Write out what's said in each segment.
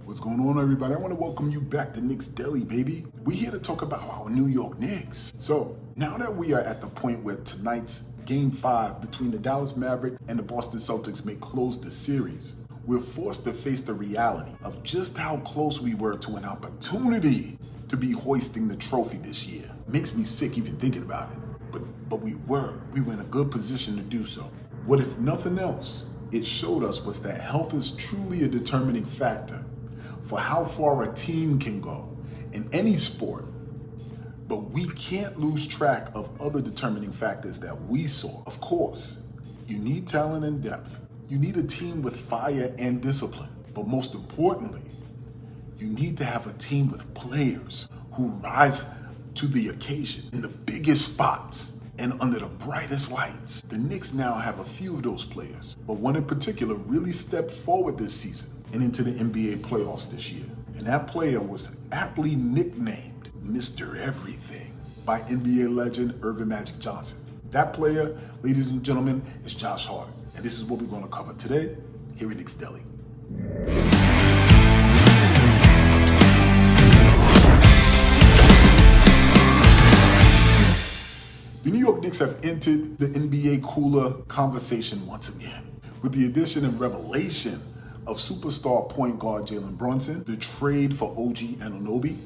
What's going on, everybody? I want to welcome you back to Knicks Daily, baby. We're here to talk about our New York Knicks. So, now that we are at the point where tonight's Game 5 between the Dallas Mavericks and the Boston Celtics may close the series, we're forced to face the reality of just how close we were to an opportunity to be hoisting the trophy this year. Makes me sick even thinking about it. But we were in a good position to do so. What if nothing else it showed us was that health is truly a determining factor for how far a team can go in any sport. But we can't lose track of other determining factors that we saw. Of course, you need talent and depth. You need a team with fire and discipline. But most importantly, you need to have a team with players who rise to the occasion in the biggest spots and under the brightest lights. The Knicks now have a few of those players, but one in particular really stepped forward this season and into the NBA playoffs this year. And that player was aptly nicknamed Mr. Everything by NBA legend Earvin Magic Johnson. That player, ladies and gentlemen, is Josh Hart. And this is what we're going to cover today here at Knicks Daily. The New York Knicks have entered the NBA cooler conversation once again with the addition and revelation of superstar point guard Jalen Brunson, the trade for OG Anunoby,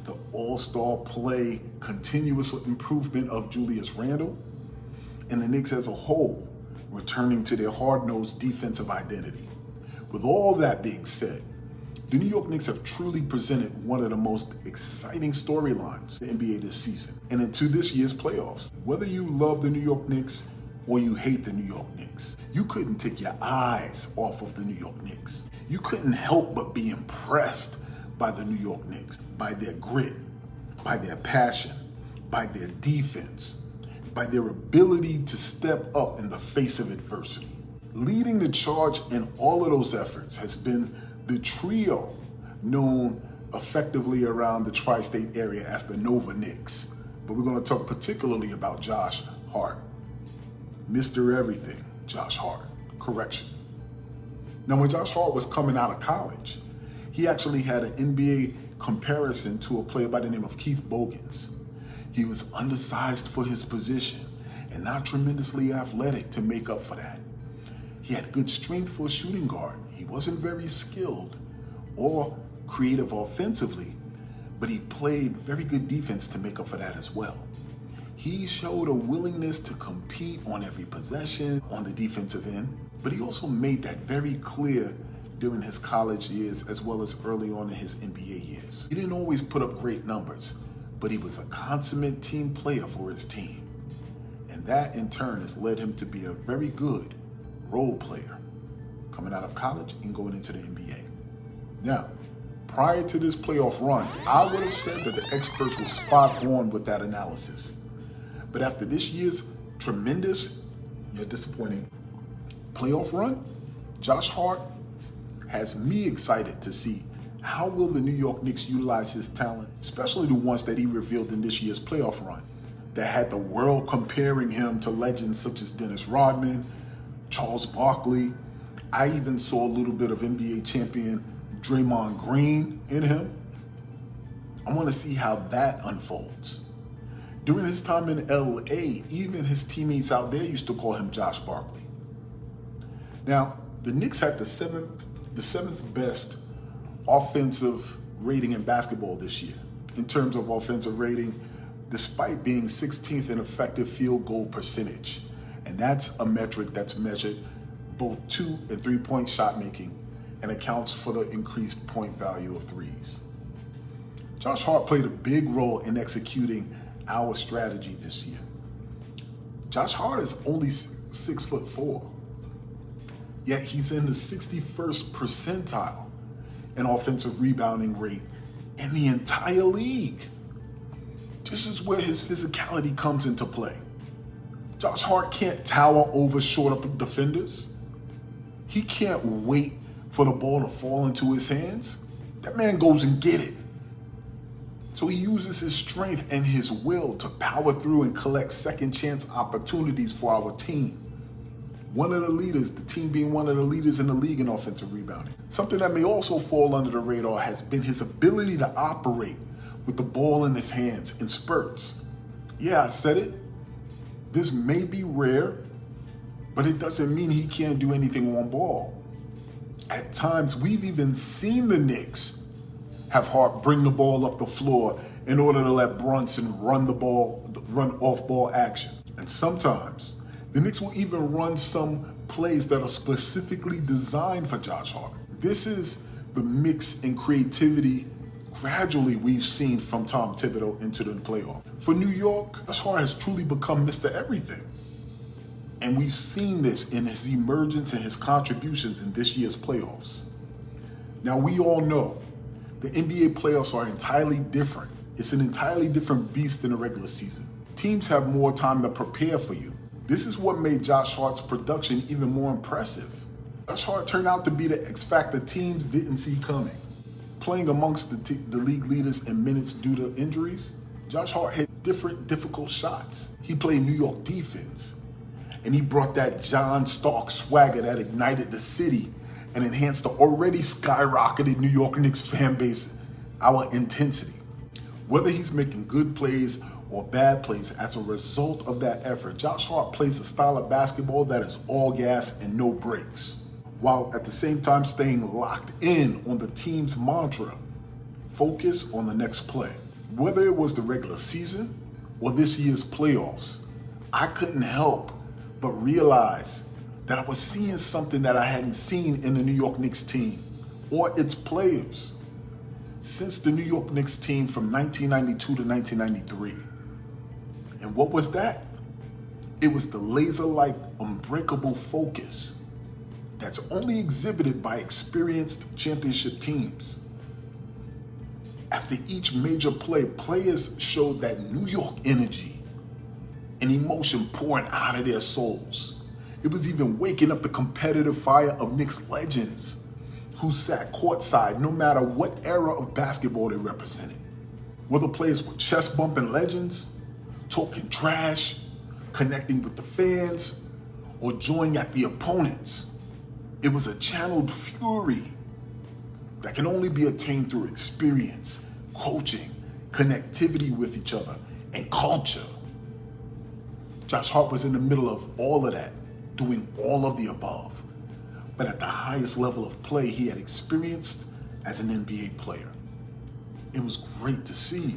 the all-star play continuous improvement of Julius Randle, and the Knicks as a whole returning to their hard-nosed defensive identity. With all that being said, the New York Knicks have truly presented one of the most exciting storylines in the NBA this season and into this year's playoffs. Whether you love the New York Knicks or you hate the New York Knicks, you couldn't take your eyes off of the New York Knicks. You couldn't help but be impressed by the New York Knicks, by their grit, by their passion, by their defense, by their ability to step up in the face of adversity. Leading the charge in all of those efforts has been the trio known effectively around the tri-state area as the Nova Knicks. But we're going to talk particularly about Josh Hart. Mr. Everything, Josh Hart. Correction. Now, when Josh Hart was coming out of college, he actually had an NBA comparison to a player by the name of Keith Bogans. He was undersized for his position and not tremendously athletic to make up for that. He had good strength for a shooting guard. He wasn't very skilled or creative offensively, but he played very good defense to make up for that as well. He showed a willingness to compete on every possession on the defensive end, but he also made that very clear during his college years as well as early on in his NBA years. He didn't always put up great numbers, but he was a consummate team player for his team. And that in turn has led him to be a very good role player coming out of college and going into the NBA. Now, prior to this playoff run, I would have said that the experts were spot on with that analysis. But after this year's tremendous, yet disappointing playoff run, Josh Hart has me excited to see how will the New York Knicks utilize his talent, especially the ones that he revealed in this year's playoff run that had the world comparing him to legends such as Dennis Rodman, Charles Barkley. I even saw a little bit of NBA champion Draymond Green in him. I want to see how that unfolds. During his time in LA, even his teammates out there used to call him Josh Barkley. Now, the Knicks had the seventh best offensive rating in basketball this year in terms of offensive rating, despite being 16th in effective field goal percentage. And that's a metric that's measured both 2 and 3-point shot making and accounts for the increased point value of threes. Josh Hart played a big role in executing our strategy this year. Josh Hart is only 6'4", yet he's in the 61st percentile in offensive rebounding rate in the entire league. This is where his physicality comes into play. Josh Hart can't tower over short up defenders. He can't wait for the ball to fall into his hands. That man goes and get it. So he uses his strength and his will to power through and collect second chance opportunities for our team. One of the leaders, the team being one of the leaders in the league in offensive rebounding. Something that may also fall under the radar has been his ability to operate with the ball in his hands in spurts. Yeah, I said it. This may be rare, but it doesn't mean he can't do anything on ball. At times, we've even seen the Knicks have Hart bring the ball up the floor in order to let Brunson run off-ball action. And sometimes, the Knicks will even run some plays that are specifically designed for Josh Hart. This is the mix in creativity gradually we've seen from Tom Thibodeau into the playoff. For New York, Josh Hart has truly become Mr. Everything. And we've seen this in his emergence and his contributions in this year's playoffs. Now, we all know the NBA playoffs are entirely different. It's an entirely different beast than the regular season. Teams have more time to prepare for you. This is what made Josh Hart's production even more impressive. Josh Hart turned out to be the X factor teams didn't see coming. Playing amongst the league leaders in minutes due to injuries, Josh Hart hit difficult shots. He played New York defense. And he brought that John Stark swagger that ignited the city and enhanced the already skyrocketed New York Knicks fan base, our intensity. Whether he's making good plays or bad plays as a result of that effort, Josh Hart plays a style of basketball that is all gas and no brakes, while at the same time staying locked in on the team's mantra, focus on the next play. Whether it was the regular season or this year's playoffs, I couldn't help but realize that I was seeing something that I hadn't seen in the New York Knicks team or its players since the New York Knicks team from 1992 to 1993. And what was that? It was the laser-like, unbreakable focus that's only exhibited by experienced championship teams. After each major play, players showed that New York energy and emotion pouring out of their souls. It was even waking up the competitive fire of Knicks legends who sat courtside no matter what era of basketball they represented. Whether players were chest-bumping legends, talking trash, connecting with the fans, or joining at the opponents, it was a channeled fury that can only be attained through experience, coaching, connectivity with each other, and culture. Josh Hart was in the middle of all of that, doing all of the above, but at the highest level of play he had experienced as an NBA player. It was great to see.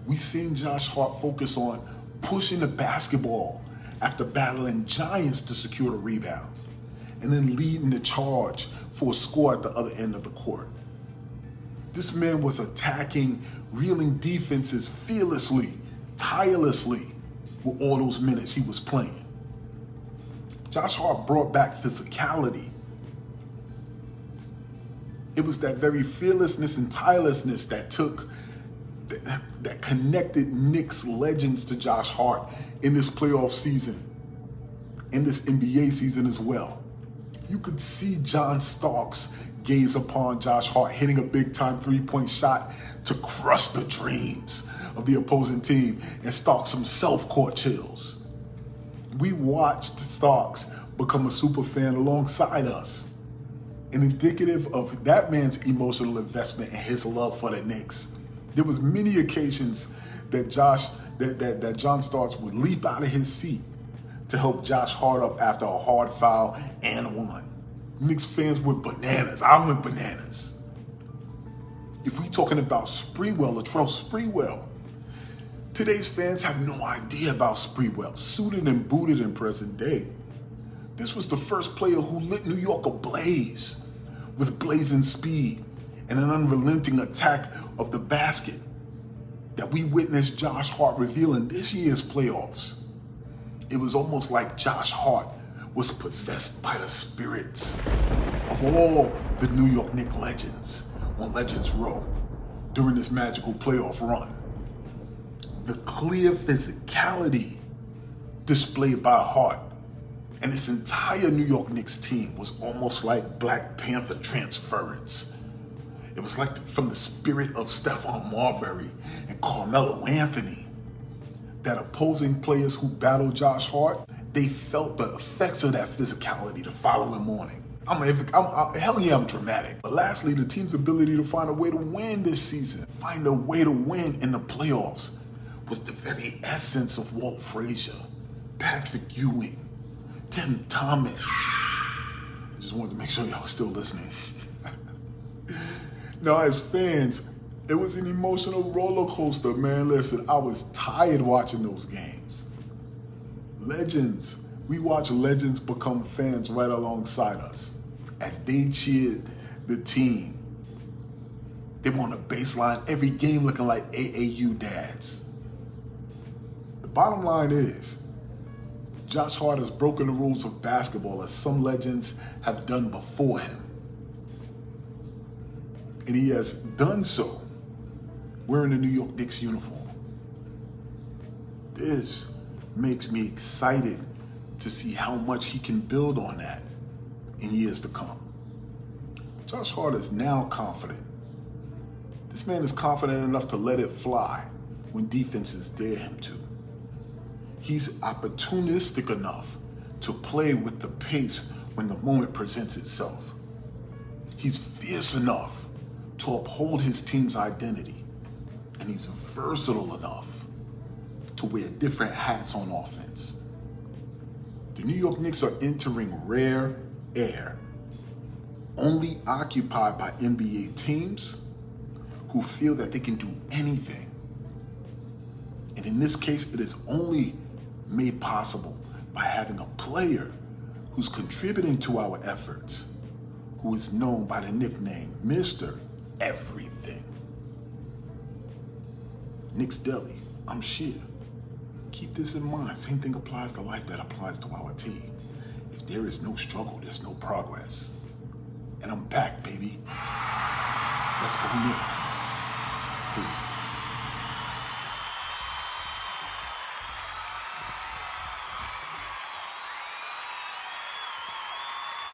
We seen Josh Hart focus on pushing the basketball after battling giants to secure the rebound, and then leading the charge for a score at the other end of the court. This man was attacking, reeling defenses fearlessly, tirelessly, with all those minutes he was playing. Josh Hart brought back physicality. It was that very fearlessness and tirelessness that connected Knicks legends to Josh Hart in this playoff season, in this NBA season as well. You could see John Starks gaze upon Josh Hart hitting a big-time three-point shot to crush the dreams of the opposing team, and Starks himself caught chills. We watched Starks become a super fan alongside us, and indicative of that man's emotional investment and his love for the Knicks. There was many occasions that John Starks would leap out of his seat to help Josh Hart up after a hard foul and one. Knicks fans went bananas. I went bananas. If we talking about Sprewell, Latrell Sprewell, today's fans have no idea about Sprewell, suited and booted in present day. This was the first player who lit New York ablaze with blazing speed and an unrelenting attack of the basket that we witnessed Josh Hart reveal in this year's playoffs. It was almost like Josh Hart was possessed by the spirits of all the New York Knicks legends on Legends Row during this magical playoff run. The clear physicality displayed by Hart and this entire New York Knicks team was almost like Black Panther transference. It was like from the spirit of Stephon Marbury and Carmelo Anthony, that opposing players who battled Josh Hart They felt the effects of that physicality the following morning. Hell yeah, I'm dramatic. But lastly, the team's ability to find a way to win this season, find a way to win in the playoffs, was the very essence of Walt Frazier, Patrick Ewing, Tim Thomas. I just wanted to make sure y'all were still listening. Now, as fans, it was an emotional roller coaster, man. Listen, I was tired watching those games. Legends. We watch legends become fans right alongside us as they cheered the team. They were on the baseline every game looking like AAU dads. The bottom line is, Josh Hart has broken the rules of basketball as some legends have done before him. And he has done so wearing the New York Knicks uniform. This makes me excited to see how much he can build on that in years to come. Josh Hart is now confident. This man is confident enough to let it fly when defenses dare him to. He's opportunistic enough to play with the pace when the moment presents itself. He's fierce enough to uphold his team's identity. And he's versatile enough to wear different hats on offense. The New York Knicks are entering rare air, only occupied by NBA teams who feel that they can do anything. And in this case, it is only made possible by having a player who's contributing to our efforts, who is known by the nickname Mr. Everything. Knicks Deli, I'm Sheer. Keep this in mind. Same thing applies to life that applies to our team. If there is no struggle, there's no progress. And I'm back, baby. Let's go Knicks.